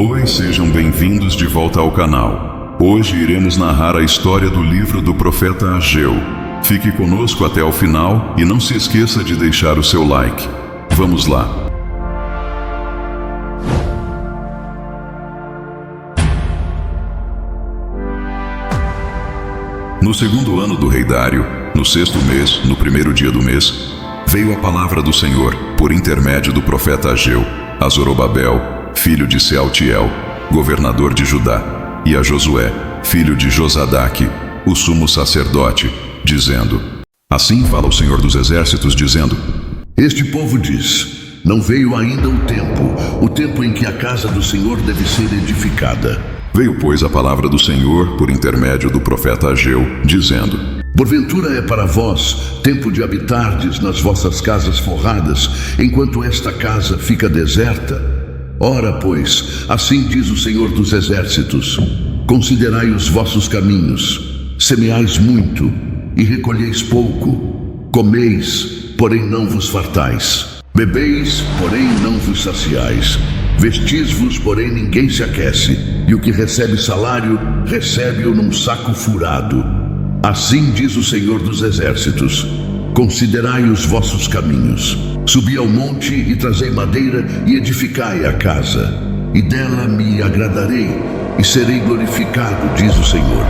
Oi, sejam bem-vindos de volta ao canal. Hoje iremos narrar a história do livro do profeta Ageu. Fique conosco até o final e não se esqueça de deixar o seu like. Vamos lá. No segundo ano do rei Dário, no sexto mês, no primeiro dia do mês, veio a palavra do Senhor, por intermédio do profeta Ageu, a Zorobabel, filho de Sealtiel, governador de Judá, e a Josué, filho de Josadaque, o sumo sacerdote, dizendo: Assim fala o Senhor dos Exércitos, dizendo: Este povo diz: Não veio ainda o tempo em que a casa do Senhor deve ser edificada. Veio, pois, a palavra do Senhor por intermédio do profeta Ageu, dizendo: Porventura é para vós tempo de habitardes nas vossas casas forradas, enquanto esta casa fica deserta? Ora, pois, assim diz o Senhor dos Exércitos: Considerai os vossos caminhos, semeais muito e recolheis pouco, comeis, porém não vos fartais, bebeis, porém não vos saciais, vestis-vos, porém ninguém se aquece, e o que recebe salário, recebe-o num saco furado. Assim diz o Senhor dos Exércitos: Considerai os vossos caminhos, subi ao monte e trazei madeira e edificai a casa, e dela me agradarei e serei glorificado, diz o Senhor.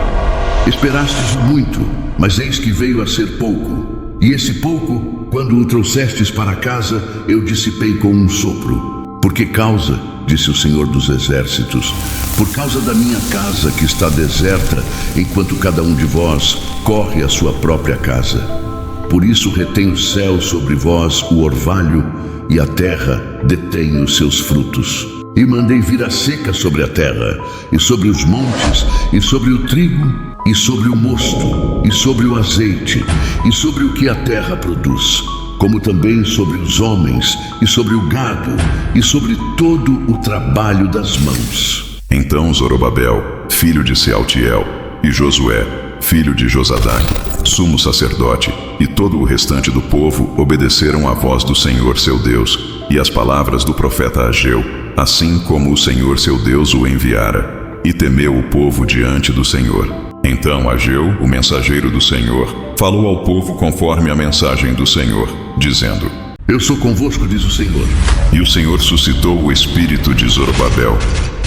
Esperastes muito, mas eis que veio a ser pouco, e esse pouco, quando o trouxestes para casa, eu dissipei com um sopro. Por que causa, disse o Senhor dos Exércitos, por causa da minha casa que está deserta, enquanto cada um de vós corre à sua própria casa. Por isso retém o céu sobre vós o orvalho, e a terra detém os seus frutos. E mandei vir a seca sobre a terra, e sobre os montes, e sobre o trigo, e sobre o mosto, e sobre o azeite, e sobre o que a terra produz, como também sobre os homens, e sobre o gado, e sobre todo o trabalho das mãos. Então Zorobabel, filho de Sealtiel, e Josué, filho de Josadaque, sumo sacerdote, e todo o restante do povo obedeceram à voz do Senhor seu Deus, e às palavras do profeta Ageu, assim como o Senhor seu Deus o enviara. E temeu o povo diante do Senhor. Então Ageu, o mensageiro do Senhor, falou ao povo conforme a mensagem do Senhor, dizendo: Eu sou convosco, diz o Senhor. E o Senhor suscitou o espírito de Zorobabel,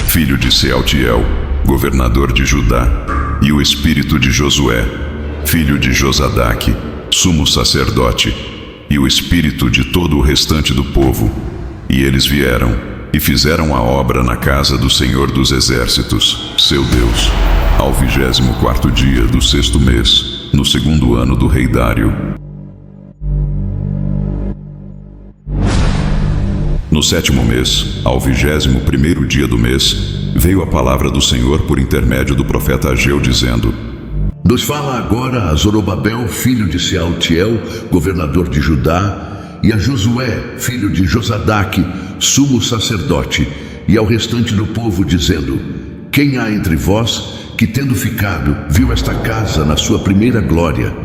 filho de Sealtiel, governador de Judá, e o espírito de Josué, filho de Josadaque, sumo sacerdote, e o espírito de todo o restante do povo. E eles vieram e fizeram a obra na casa do Senhor dos Exércitos, seu Deus, ao 24º dia do sexto mês, no segundo ano do rei Dário. No sétimo mês, ao 21º dia do mês, veio a palavra do Senhor por intermédio do profeta Ageu, dizendo: Nos fala agora a Zorobabel, filho de Sealtiel, governador de Judá, e a Josué, filho de Josadaque, sumo sacerdote, e ao restante do povo, dizendo: Quem há entre vós que, tendo ficado, viu esta casa na sua primeira glória?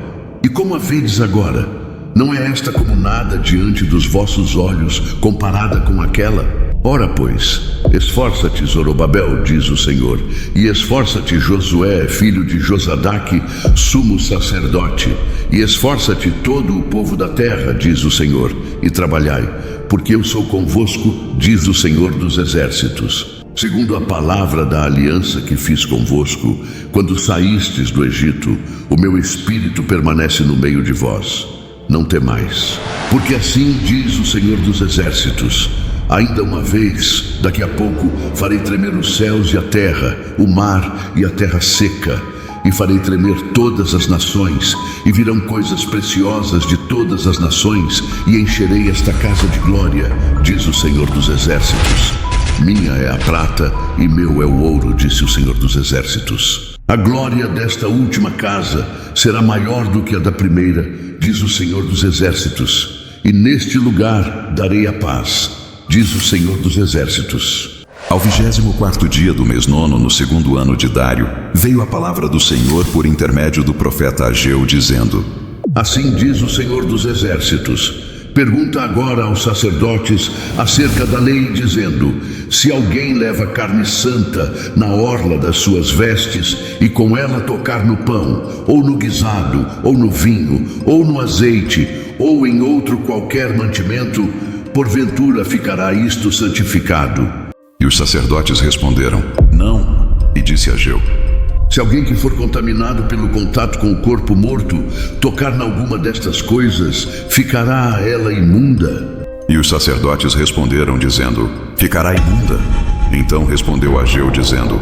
E como a vedes agora? Não é esta como nada diante dos vossos olhos, comparada com aquela? Ora, pois, esforça-te, Zorobabel, diz o Senhor, e esforça-te, Josué, filho de Josadaque, sumo sacerdote, e esforça-te todo o povo da terra, diz o Senhor, e trabalhai, porque eu sou convosco, diz o Senhor dos Exércitos. Segundo a palavra da aliança que fiz convosco, quando saístes do Egito, o meu espírito permanece no meio de vós. Não temais, porque assim diz o Senhor dos Exércitos: Ainda uma vez, daqui a pouco, farei tremer os céus e a terra, o mar e a terra seca, e farei tremer todas as nações, e virão coisas preciosas de todas as nações, e encherei esta casa de glória, diz o Senhor dos Exércitos. Minha é a prata e meu é o ouro, disse o Senhor dos Exércitos. A glória desta última casa será maior do que a da primeira, diz o Senhor dos Exércitos, e neste lugar darei a paz, diz o Senhor dos Exércitos. Ao 24º dia do mês nono, no segundo ano de Dário, veio a palavra do Senhor por intermédio do profeta Ageu, dizendo: Assim diz o Senhor dos Exércitos: Pergunta agora aos sacerdotes acerca da lei, dizendo: se alguém leva carne santa na orla das suas vestes e com ela tocar no pão, ou no guisado, ou no vinho, ou no azeite, ou em outro qualquer mantimento, porventura ficará isto santificado? E os sacerdotes responderam: não. E disse Ageu: se alguém que for contaminado pelo contato com o corpo morto tocar em alguma destas coisas, ficará ela imunda? E os sacerdotes responderam, dizendo: ficará imunda. Então respondeu Ageu, dizendo: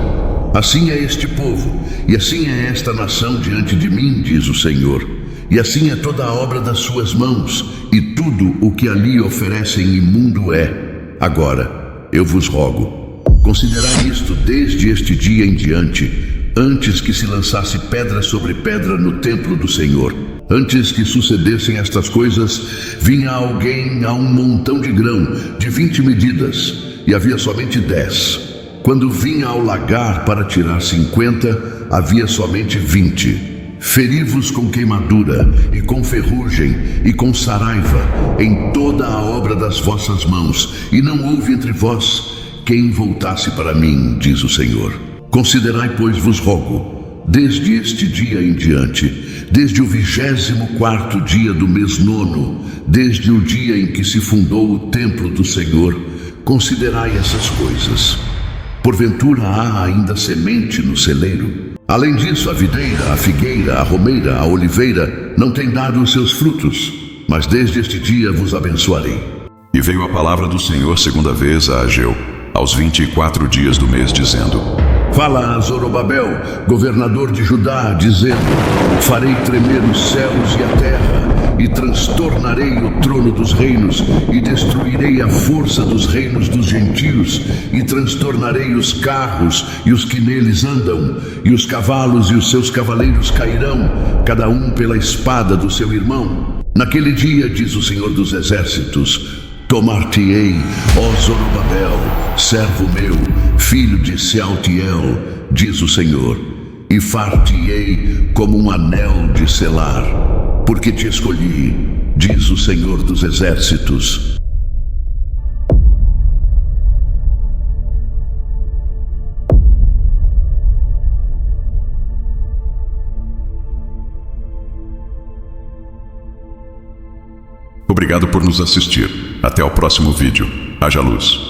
assim é este povo, e assim é esta nação diante de mim, diz o Senhor. E assim é toda a obra das suas mãos, e tudo o que ali oferecem imundo é. Agora, eu vos rogo, considerai isto desde este dia em diante, antes que se lançasse pedra sobre pedra no templo do Senhor. Antes que sucedessem estas coisas, vinha alguém a um montão de grão de 20 medidas, e havia somente 10. Quando vinha ao lagar para tirar 50, havia somente 20. Feri-vos com queimadura, e com ferrugem, e com saraiva, em toda a obra das vossas mãos, e não houve entre vós quem voltasse para mim, diz o Senhor. Considerai, pois, vos rogo, desde este dia em diante, desde o 24º dia do mês 9, desde o dia em que se fundou o templo do Senhor, considerai essas coisas. Porventura há ainda semente no celeiro? Além disso, a videira, a figueira, a romeira, a oliveira não têm dado os seus frutos, mas desde este dia vos abençoarei. E veio a palavra do Senhor segunda vez a Ageu, aos 24 dias do mês, dizendo: fala a Zorobabel, governador de Judá, dizendo: farei tremer os céus e a terra, e transtornarei o trono dos reinos, e destruirei a força dos reinos dos gentios, e transtornarei os carros e os que neles andam, e os cavalos e os seus cavaleiros cairão, cada um pela espada do seu irmão. Naquele dia, diz o Senhor dos Exércitos, tomar-te-ei, ó Zorobabel, servo meu, filho de Sealtiel, diz o Senhor, e far-te-ei como um anel de selar, porque te escolhi, diz o Senhor dos Exércitos. Obrigado por nos assistir. Até o próximo vídeo. Haja luz.